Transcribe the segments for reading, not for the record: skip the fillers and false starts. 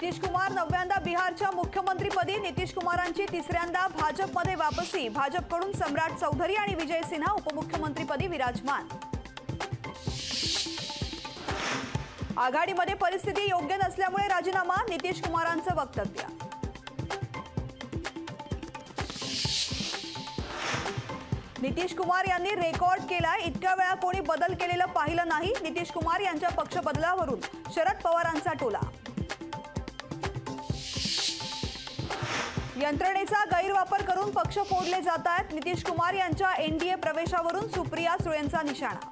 नितीश कुमार नवव्यांदा बिहारच्या मुख्यमंत्रीपदी। नितीश कुमारांची तिसऱ्यांदा भाजपमध्ये वापसी। भाजपकडून सम्राट चौधरी आणि विजय सिन्हा उपमुख्यमंत्रीपदी विराजमान। आघाडीमध्ये परिस्थिती योग्य नसल्यामुळे राजीनामा, नितीश कुमारांचं वक्तव्य। नितीश कुमार यांनी रेकॉर्ड केलाय, इतक्या वेळा कोणी बदल केलेलं पाहिलं नाही। नितीश कुमार यांच्या पक्ष बदलावरून शरद पवारांचा टोला। यंत्रणेचा गैरवापर करून पक्ष फोडले जात आहेत। नितीश कुमार यांच्या एनडीए प्रवेशावरून सुप्रिया सुळेंचा निशाणा।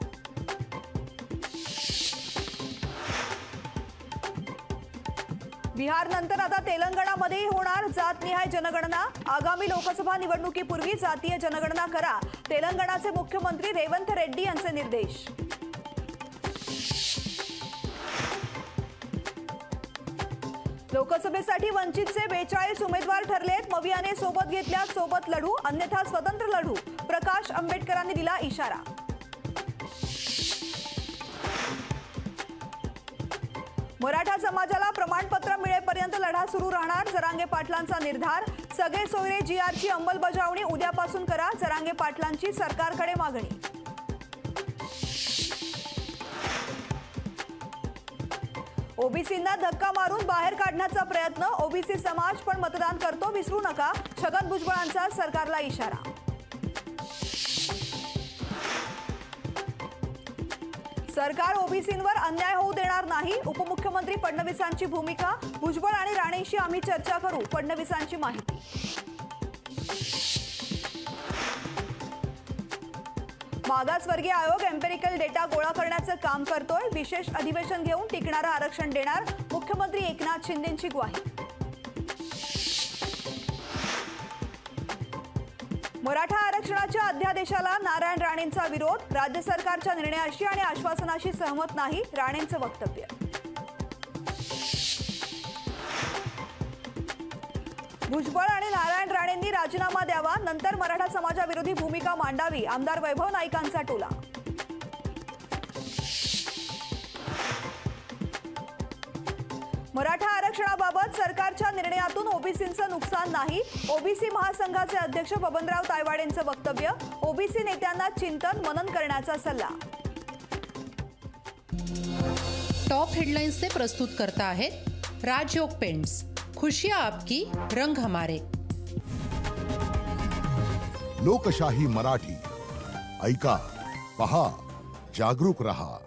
बिहार नंतर आता तेलंगणामध्येही होणार जातनिहाय जनगणना। आगामी लोकसभा निवडणुकीपूर्वी जातीय जनगणना करा, तेलंगणाचे मुख्यमंत्री रेवंत रेड्डी यांचे निर्देश। लोकसभेसाठी वंचितचे 42 उमेदवार ठरलेत। मवियाने सोबत घेतल्या सोबत लढू, अन्यथा स्वतंत्र लढू, प्रकाश आंबेडकरांनी दिला इशारा। मराठा समाजाला प्रमाणपत्र मिळेपर्यंत लढा सुरू राहणार, जरांगे पाटलांचा निर्धार। सगळे सोयरे जीआरची अंमलबजावणी उद्यापासून करा, जरांगे पाटलांची सरकारकडे मागणी। ओबीसींना धक्का मारून बाहेर काढण्याचा प्रयत्न, ओबीसी समाज पण मतदान करतो विसरू नका, छगन भुजबळांचा सरकारला इशारा। सरकार ओबीसींवर अन्याय होऊ देणार नाही, उपमुख्यमंत्री फडणवीसांची भूमिका। भुजबळ आणि राणेंशी आम्ही चर्चा करू, फडणवीसांची माहिती। मागासवर्गीय आयोग एम्पिरिकल डेटा गोळा करण्याचं काम करतोय, विशेष अधिवेशन घेऊन टिकणारं आरक्षण देणार, मुख्यमंत्री एकनाथ शिंदेंची ग्वाही। मराठा आरक्षणाच्या अध्यादेशाला नारायण राणेंचा विरोध, राज्य सरकारच्या निर्णयाशी आणि आश्वासनाशी सहमत नाही, राणेंचं वक्तव्य। भुजबळ आणि नारायण राणेंनी राजीनामा द्यावा, नंतर मराठा समाजाविरोधी भूमिका मांडावी, आमदार वैभव नाईकांचा टोला। मराठा आरक्षणाबाबत सरकारच्या निर्णयातून ओबीसींचं नुकसान नाही, ओबीसी महासंघाचे अध्यक्ष बबनराव तायवाडेंचं वक्तव्य। ओबीसी नेत्यांना चिंतन मनन करण्याचा सल्ला। टॉप हेडलाइन्स से प्रस्तुत करता आहेत राजयोग पेंट्स, खुशियां आपकी रंग हमारे। लोकशाही मराठी, ऐका, पहा, जागरूक रहा।